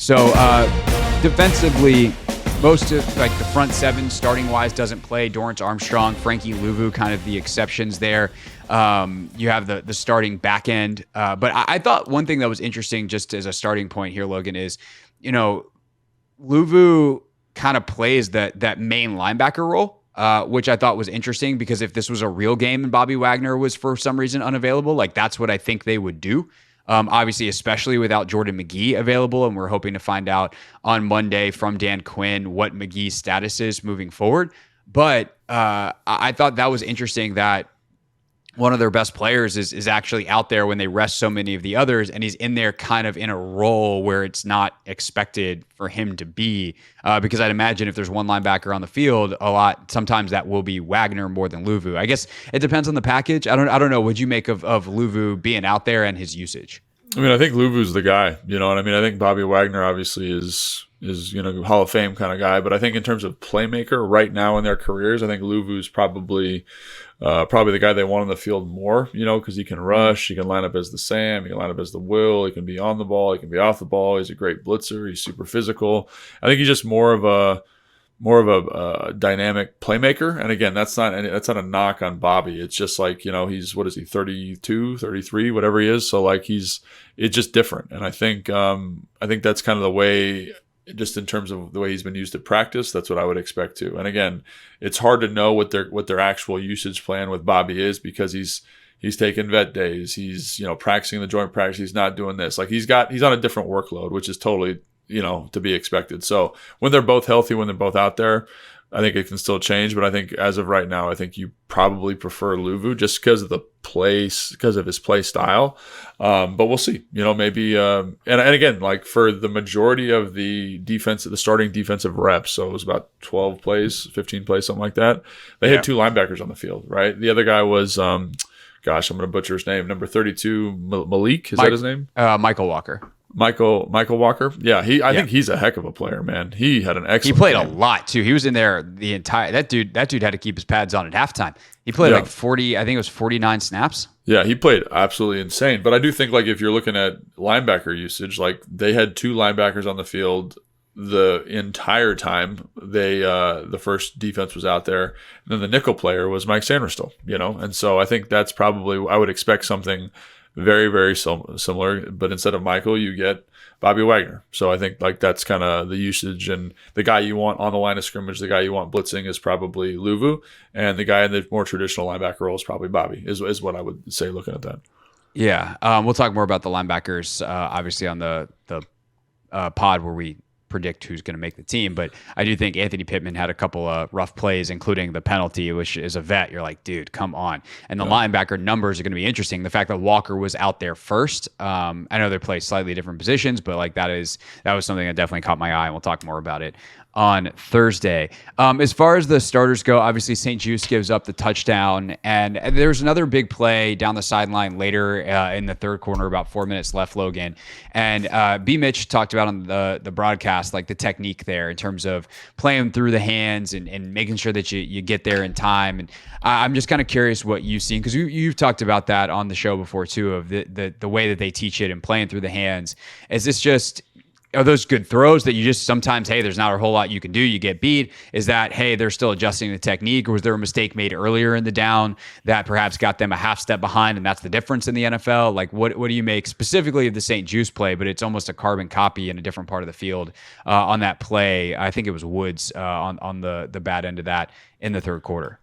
So defensively, most of like the front seven starting wise doesn't play. Dorrance Armstrong, Frankie Louvu, kind of the exceptions there. You have the starting back end. But I thought one thing that was interesting just as a starting point here, Logan, is, Louvu kind of plays that main linebacker role, which I thought was interesting because if this was a real game and Bobby Wagner was for some reason unavailable, like that's what I think they would do. Obviously, especially without Jordan McGee available, and we're hoping to find out on Monday from Dan Quinn what McGee's status is moving forward. But I thought that was interesting that one of their best players is actually out there when they rest so many of the others, and he's in there kind of in a role where it's not expected for him to be. Because I'd imagine if there's one linebacker on the field, sometimes that will be Wagner more than Louvu. I guess it depends on the package. I don't know. What'd you make of Louvu being out there and his usage? I mean, I think Luvu's the guy. You know what I mean? I think Bobby Wagner obviously is Hall of Fame kind of guy, but I think in terms of playmaker right now in their careers, I think Luvu's probably the guy they want on the field more, because he can rush, he can line up as the Sam, he can line up as the Will, he can be on the ball, he can be off the ball, he's a great blitzer, he's super physical. I think he's just more of a dynamic playmaker. And again, that's not a knock on Bobby. It's just like, he's, what is he, 32, 33, whatever he is. So like it's just different. And I think that's kind of the way, just in terms of the way he's been used at practice, that's what I would expect too. And again, it's hard to know what their actual usage plan with Bobby is because he's taking vet days. He's, practicing the joint practice. He's not doing this. Like he's on a different workload, which is totally, to be expected. So when they're both healthy, when they're both out there, I think it can still change. But I think as of right now, I think you probably prefer Louvu just because of his play style. But we'll see, maybe, and again, like for the majority of the starting defensive reps, so it was about 12 plays, 15 plays, something like that. They had two linebackers on the field, right? The other guy was, I'm going to butcher his name, number 32, Malik. Is that his name? Michael Walker. Michael Walker. Yeah, I think he's a heck of a player, man. He had an excellent He played game. a lot too. He was in there the entire that dude had to keep his pads on at halftime. He played like 40, I think it was 49 snaps. Yeah, he played absolutely insane. But I do think like if you're looking at linebacker usage, like they had two linebackers on the field the entire time the first defense was out there. And then the nickel player was Mike Sanderstill, And so I think that's probably, I would expect something very, very similar, but instead of Michael, you get Bobby Wagner. So I think like that's kind of the usage, and the guy you want on the line of scrimmage, the guy you want blitzing is probably Louvu, and the guy in the more traditional linebacker role is probably Bobby, is what I would say looking at that. Yeah, we'll talk more about the linebackers, obviously on the pod where we predict who's going to make the team, but I do think Anthony Pittman had a couple of rough plays, including the penalty, which is a vet. You're like, dude, come on. And the linebacker numbers are going to be interesting. The fact that Walker was out there first, I know they play slightly different positions, but like that was something that definitely caught my eye, and we'll talk more about it on Thursday. As far as the starters go, obviously St. Juste gives up the touchdown, and there's another big play down the sideline later in the third quarter, about 4 minutes left, Logan. And B. Mitch talked about on the broadcast, like the technique there in terms of playing through the hands and making sure that you get there in time. And I'm just kind of curious what you've seen, because you've talked about that on the show before too, of the way that they teach it and playing through the hands. Is this just... Are those good throws that you just sometimes, hey, there's not a whole lot you can do, you get beat? Is that, hey, they're still adjusting the technique, or was there a mistake made earlier in the down that perhaps got them a half step behind, and that's the difference in the NFL? Like, what do you make specifically of the St. Juste play, but it's almost a carbon copy in a different part of the field on that play? I think it was Woods on the bad end of that in the third quarter.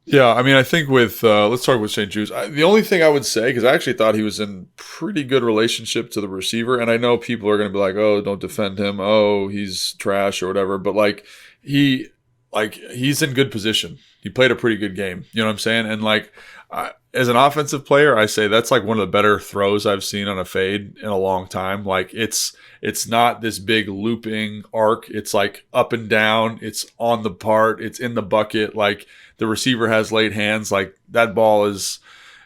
Yeah, I mean, I think with let's start with St. Juste. The only thing I would say, because I actually thought he was in pretty good relationship to the receiver, and I know people are going to be like, "Oh, don't defend him. Oh, he's trash or whatever." But he's in good position. He played a pretty good game. You know what I'm saying? And as an offensive player, I say that's like one of the better throws I've seen on a fade in a long time. Like it's not this big looping arc. It's like up and down. It's on the part. It's in the bucket. Like the receiver has laid hands. Like that ball is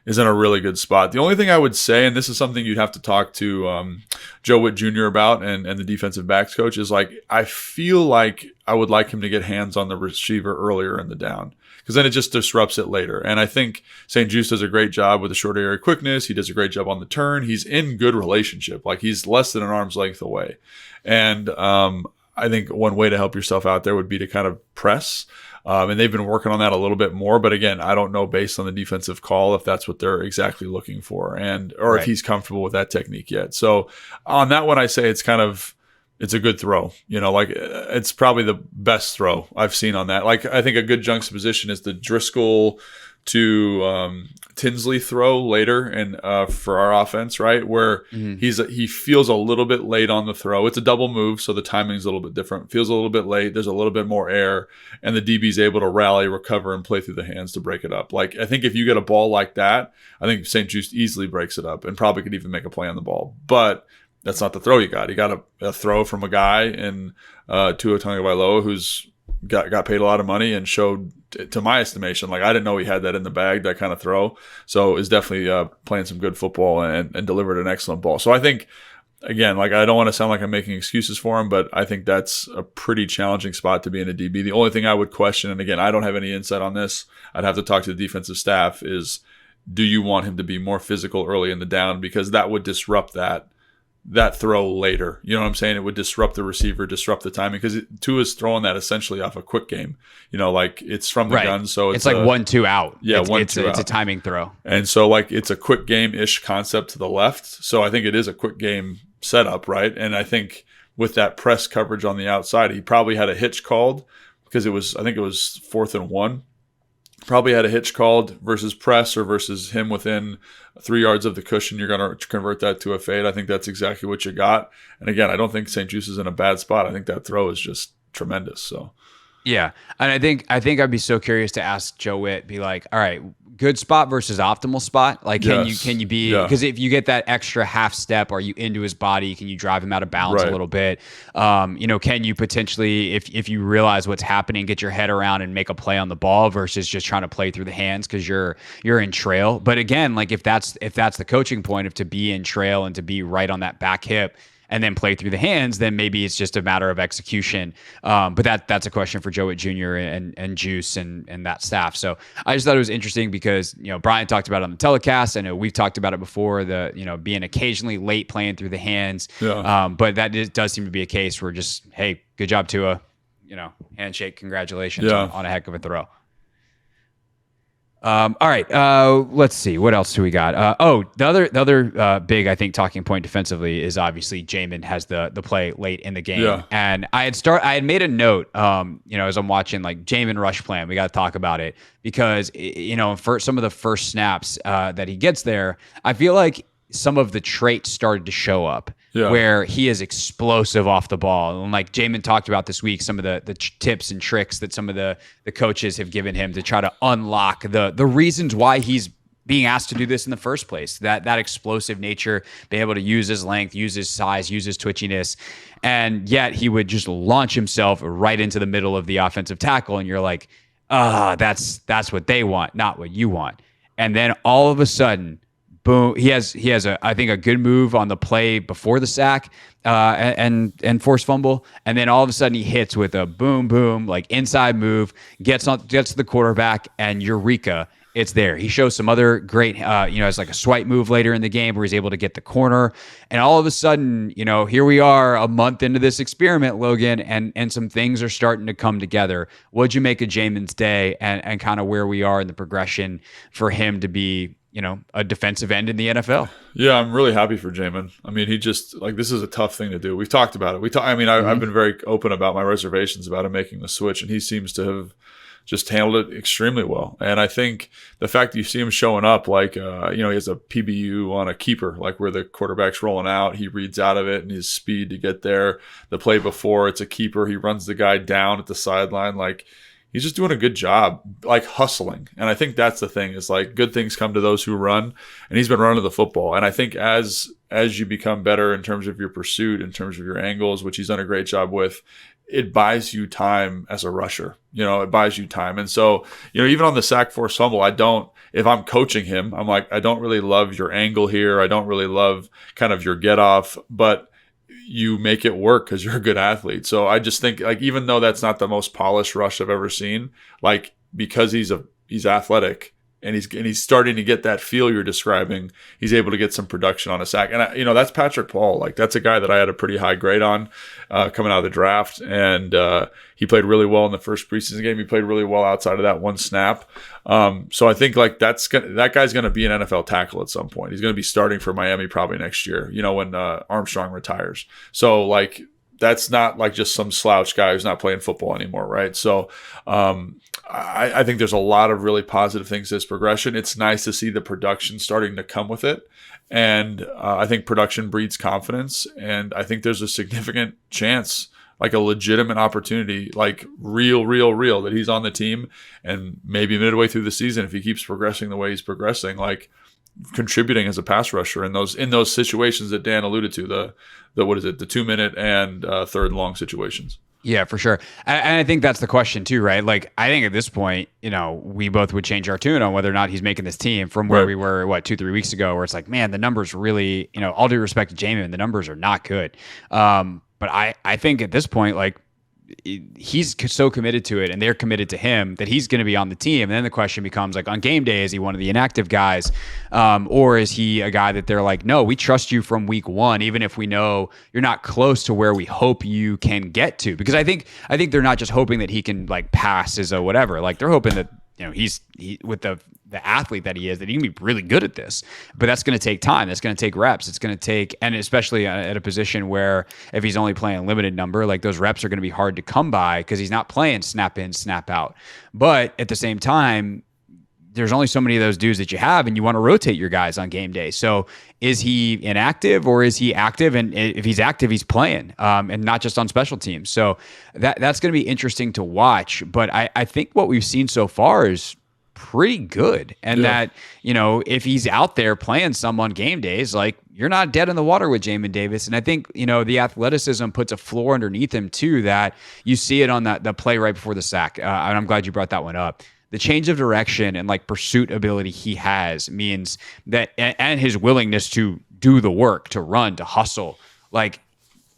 in a really good spot. The only thing I would say, and this is something you'd have to talk to Joe Witt Jr. about and the defensive backs coach, is like I feel like I would like him to get hands on the receiver earlier in the down. because then it just disrupts it later. And I think St. Juste does a great job with the short area quickness. He does a great job on the turn. He's in good relationship. Like, he's less than an arm's length away. And I think one way to help yourself out there would be to kind of press. And they've been working on that a little bit more. But again, I don't know based on the defensive call if that's what they're exactly looking for, or if he's comfortable with that technique yet. So on that one, I say it's a good throw. Like, it's probably the best throw I've seen on that. Like, I think a good juxtaposition is the Driscoll to Tinsley throw later and for our offense, right? Where he feels a little bit late on the throw. It's a double move, so the timing's a little bit different. Feels a little bit late. There's a little bit more air, and the DB's able to rally, recover, and play through the hands to break it up. Like, I think if you get a ball like that, I think St. Juste easily breaks it up and probably could even make a play on the ball. But that's not the throw you got. You got a throw from a guy in Tua Tagovailoa who's got paid a lot of money and showed, to my estimation, like, I didn't know he had that in the bag, that kind of throw. So is definitely playing some good football and delivered an excellent ball. So I think, again, like, I don't want to sound like I'm making excuses for him, but I think that's a pretty challenging spot to be in a DB. The only thing I would question, and again, I don't have any insight on this, I'd have to talk to the defensive staff, is do you want him to be more physical early in the down? Because that would disrupt that throw later. You know what I'm saying? It would disrupt the receiver, disrupt the timing, because Tua's throwing that essentially off a quick game. Like, it's from the gun, so it's like 1-2 out. Yeah, it's a timing throw, and so, like, it's a quick game-ish concept to the left. So I think it is a quick game setup, right? And I think with that press coverage on the outside, he probably had a hitch called because I think it was 4th and 1. Probably had a hitch called versus press or versus him within 3 yards of the cushion. You're going to convert that to a fade. I think that's exactly what you got. And again, I don't think St. Juste is in a bad spot. I think that throw is just tremendous. So, yeah. And I think I'd be so curious to ask Joe Witt, be like, all right, good spot versus optimal spot. Like, can you be, because if you get that extra half step, are you into his body? Can you drive him out of bounds a little bit? Can you potentially, if you realize what's happening, get your head around and make a play on the ball versus just trying to play through the hands because you're in trail. But again, like, if that's the coaching point, of to be in trail and to be right on that back hip and then play through the hands, then maybe it's just a matter of execution. But that's a question for Joe Witt Jr. and Juice and that staff. So I just thought it was interesting because, Brian talked about it on the telecast. I know we've talked about it before, being occasionally late playing through the hands. Yeah. But that does seem to be a case where just, hey, good job, Tua, handshake, congratulations on a heck of a throw. All right. Let's see. What else do we got? The other big, I think, talking point defensively is obviously Jamin has the play late in the game. Yeah. And I had made a note, as I'm watching, like, Jamin rush plan, we got to talk about it because, for some of the first snaps that he gets there, I feel like some of the traits started to show up. Yeah. Where he is explosive off the ball. And like Jamin talked about this week, some of the tips and tricks that some of the coaches have given him to try to unlock the reasons why he's being asked to do this in the first place. That explosive nature, being able to use his length, use his size, use his twitchiness. And yet he would just launch himself right into the middle of the offensive tackle. And you're like, that's what they want, not what you want. And then all of a sudden, boom! He has I think a good move on the play before the sack and forced fumble, and then all of a sudden he hits with a boom, like inside move, gets to the quarterback, and eureka! It's there. He shows some other great, it's like a swipe move later in the game where he's able to get the corner, and all of a sudden, here we are a month into this experiment, Logan, and some things are starting to come together. What'd you make of Jamin's day and kind of where we are in the progression for him to be, a defensive end in the NFL? Yeah, I'm really happy for Jamin. I mean, he just, like, this is a tough thing to do. We've talked about it. I've been very open about my reservations about him making the switch, and he seems to have just handled it extremely well. And I think the fact that you see him showing up, like, he has a PBU on a keeper, like where the quarterback's rolling out, he reads out of it and his speed to get there. The play before, it's a keeper. He runs the guy down at the sideline. Like, he's just doing a good job, like, hustling. And I think that's the thing, is like, good things come to those who run, and he's been running the football. And I think as you become better in terms of your pursuit, in terms of your angles, which he's done a great job with, it buys you time as a rusher. It buys you time. And so, even on the sack force fumble, if I'm coaching him, I'm like, I don't really love your angle here. I don't really love kind of your get off, but you make it work because you're a good athlete. So I just think, like, even though that's not the most polished rush I've ever seen, like, because he's athletic and he's starting to get that feel you're describing, he's able to get some production on a sack. And that's Patrick Paul. Like, that's a guy that I had a pretty high grade on coming out of the draft, and he played really well in the first preseason game. He played really well outside of that one snap. So I think like that guy's going to be an NFL tackle at some point. He's going to be starting for Miami probably next year, when Armstrong retires. So like, that's not like just some slouch guy who's not playing football anymore, right? So I think there's a lot of really positive things to this progression. It's nice to see the production starting to come with it. And I think production breeds confidence. And I think there's a significant chance, like a legitimate opportunity, like real, that he's on the team. And maybe midway through the season, if he keeps progressing the way he's progressing, like contributing as a pass rusher in those situations that Dan alluded to, the 2-minute and third and long situations. Yeah, for sure. And I think that's the question too, right? Like, I think at this point, we both would change our tune on whether or not he's making this team from where we were, 2-3 weeks ago, where it's like, man, the numbers really, all due respect to Jamin, the numbers are not good. But I think at this point, like, he's so committed to it and they're committed to him that he's going to be on the team. And then the question becomes, like, on game day, is he one of the inactive guys? Or is he a guy that they're like, no, we trust you from week one, even if we know you're not close to where we hope you can get to? Because I think they're not just hoping that he can, like, pass as a whatever. Like, they're hoping that, he's with the athlete that he is, that he can be really good at this. But that's going to take time. That's going to take reps. It's going to take, and especially at a position where if he's only playing a limited number, like, those reps are going to be hard to come by because he's not playing snap in, snap out. But at the same time, there's only so many of those dudes that you have, and you want to rotate your guys on game day. So is he inactive or is he active? And if he's active, he's playing, and not just on special teams. So that's going to be interesting to watch. But I think what we've seen so far is pretty good. And that, if he's out there playing some on game days, like, you're not dead in the water with Jamin Davis. And I think, the athleticism puts a floor underneath him too, that you see it on the play right before the sack. And I'm glad you brought that one up. The change of direction and, like, pursuit ability he has means that, and his willingness to do the work, to run, to hustle. Like,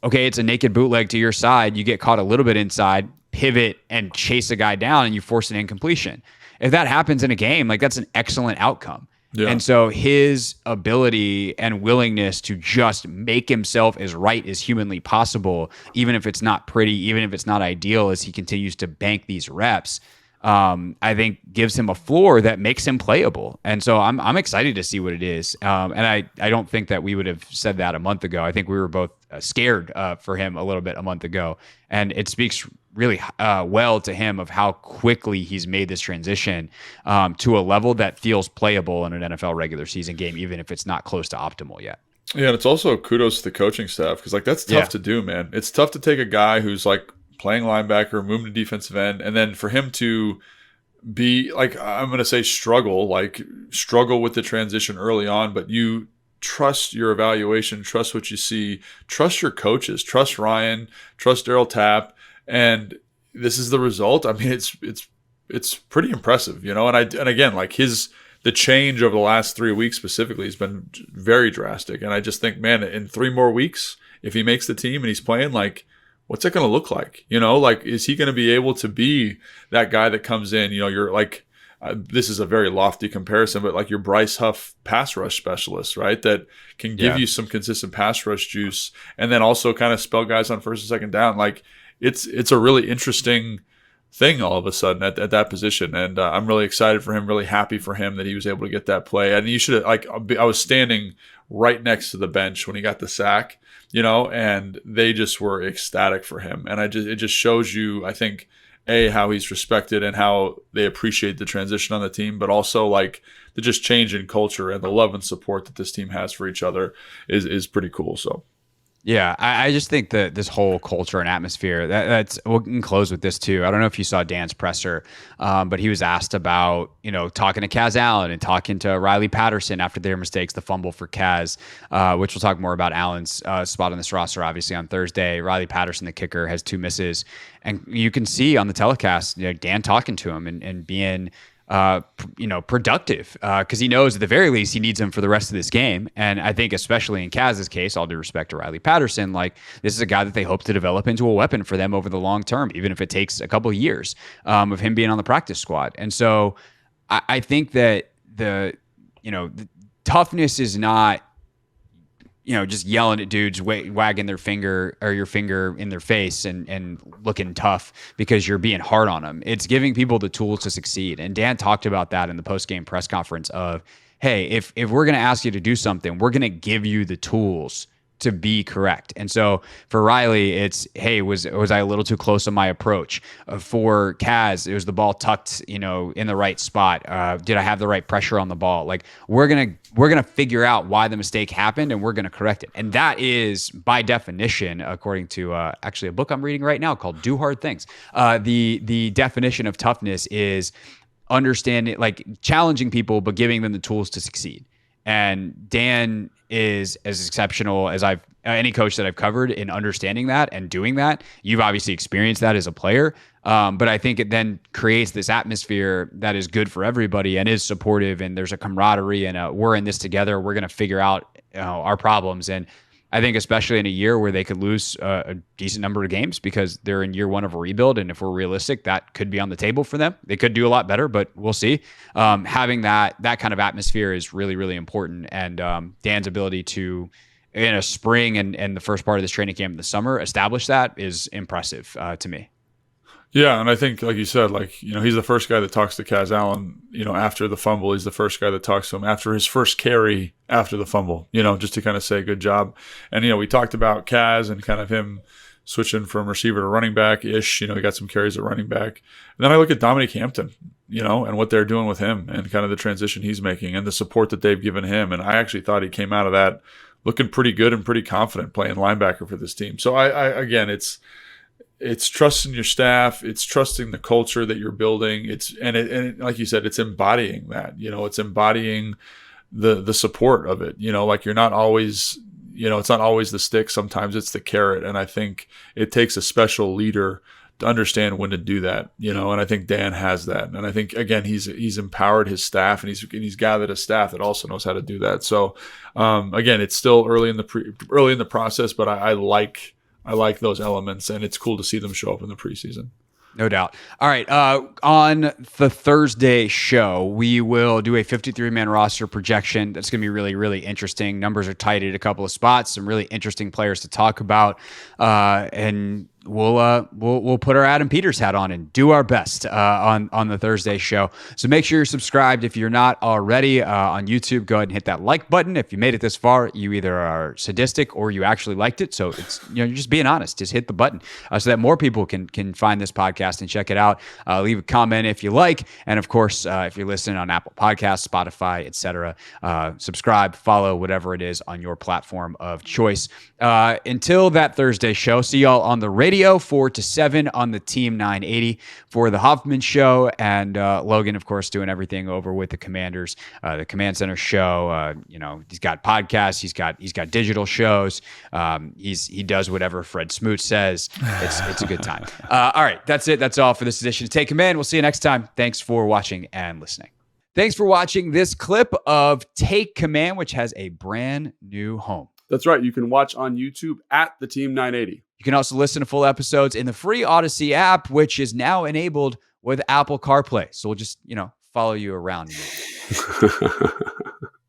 okay, it's a naked bootleg to your side. You get caught a little bit inside, pivot and chase a guy down, and you force an incompletion. If that happens in a game, like, that's an excellent outcome. Yeah. And so his ability and willingness to just make himself as right as humanly possible, even if it's not pretty, even if it's not ideal, as he continues to bank these reps, I think gives him a floor that makes him playable. And so I'm excited to see what it is. And I don't think that we would have said that a month ago. I think we were both scared for him a little bit a month ago. And it speaks really well to him of how quickly he's made this transition to a level that feels playable in an NFL regular season game, even if it's not close to optimal yet. Yeah, and it's also kudos to the coaching staff, because, like, that's tough to do, man. It's tough to take a guy who's, like, playing linebacker, moving to defensive end, and then for him to be, like, I'm going to say struggle with the transition early on, but you trust your evaluation, trust what you see, trust your coaches, trust Ryan, trust Daryl Tapp, and this is the result. I mean, it's pretty impressive, and again, like, the change over the last 3 weeks specifically has been very drastic, and I just think, man, in 3 more weeks, if he makes the team and he's playing, like, what's it going to look like? Like, is he going to be able to be that guy that comes in? You're like, this is a very lofty comparison, but like your Bryce Huff pass rush specialist, right? That can give you some consistent pass rush juice, and then also kind of spell guys on first and second down. Like, it's a really interesting thing all of a sudden at that position. And I'm really excited for him, really happy for him that he was able to get that play. And you should, like, I was standing right next to the bench when he got the sack, and they just were ecstatic for him. And it just shows you, I think, how he's respected and how they appreciate the transition on the team, but also, like, the just change in culture and the love and support that this team has for each other is pretty cool. So. Yeah, I just think that this whole culture and atmosphere, that's, we can close with this too. I don't know if you saw Dan's presser, but he was asked about, talking to Kaz Allen and talking to Riley Patterson after their mistakes, the fumble for Kaz, which we'll talk more about Allen's spot on this roster, obviously, on Thursday. Riley Patterson, the kicker, has 2 misses. And you can see on the telecast, Dan talking to him and being productive because he knows at the very least he needs him for the rest of this game. And I think especially in Kaz's case, all due respect to Riley Patterson, like this is a guy that they hope to develop into a weapon for them over the long term, even if it takes a couple of years of him being on the practice squad. And so I think that the toughness is not, just yelling at dudes, wagging their finger or your finger in their face and looking tough because you're being hard on them. It's giving people the tools to succeed. And Dan talked about that in the post-game press conference of, hey, if we're going to ask you to do something, we're going to give you the tools to be correct. And so for Riley, it's, hey, was I a little too close on my approach? For Kaz, it was the ball tucked, in the right spot. Did I have the right pressure on the ball? Like we're gonna figure out why the mistake happened and we're gonna correct it. And that is by definition, according to actually a book I'm reading right now called Do Hard Things. The definition of toughness is understanding, like challenging people, but giving them the tools to succeed. And Dan is as exceptional as any coach that I've covered in understanding that and doing that. You've obviously experienced that as a player, but I think it then creates this atmosphere that is good for everybody and is supportive. And there's a camaraderie and we're in this together. We're going to figure out our problems. And I think especially in a year where they could lose a decent number of games because they're in year one of a rebuild. And if we're realistic, that could be on the table for them. They could do a lot better, but we'll see. Having that kind of atmosphere is really, really important. And Dan's ability to, in a spring and the first part of this training camp in the summer, establish that is impressive to me. Yeah, and I think, like you said, he's the first guy that talks to Kaz Allen, after the fumble. He's the first guy that talks to him after his first carry after the fumble, just to kind of say good job. And, we talked about Kaz and kind of him switching from receiver to running back-ish. He got some carries at running back. And then I look at Dominique Hampton, and what they're doing with him and kind of the transition he's making and the support that they've given him. And I actually thought he came out of that looking pretty good and pretty confident playing linebacker for this team. So, again, it's trusting your staff. It's trusting the culture that you're building. And like you said, it's embodying that. It's embodying the support of it. Like you're not always, it's not always the stick. Sometimes it's the carrot. And I think it takes a special leader to understand when to do that. And I think Dan has that. And I think again he's empowered his staff and he's gathered a staff that also knows how to do that. So again, it's still early in the process, but I like those elements, and it's cool to see them show up in the preseason. No doubt. All right. On the Thursday show, we will do a 53-man roster projection. That's going to be really, really interesting. Numbers are tight at a couple of spots. Some really interesting players to talk about. And we'll put our Adam Peters hat on and do our best on the Thursday show. So make sure you're subscribed if you're not already on YouTube. Go ahead and hit that like button. If you made it this far, you either are sadistic or you actually liked it. So it's you're just being honest. Just hit the button so that more people can find this podcast and check it out. Leave a comment if you like, and of course, if you're listening on Apple Podcasts, Spotify, etc., subscribe, follow, whatever it is on your platform of choice. Until that Thursday show, see y'all on the radio 4 to 7 on the Team 980 for the Hoffman Show, and Logan, of course, doing everything over with the Commanders, the Command Center show. He's got podcasts, he's got digital shows. He does whatever Fred Smoot says. It's a good time. All right, that's it. That's all for this edition of Take Command. We'll see you next time. Thanks for watching and listening. Thanks for watching this clip of Take Command, which has a brand new home. That's right. You can watch on YouTube at the Team 980. You can also listen to full episodes in the free Odyssey app, which is now enabled with Apple CarPlay. So we'll just, follow you around.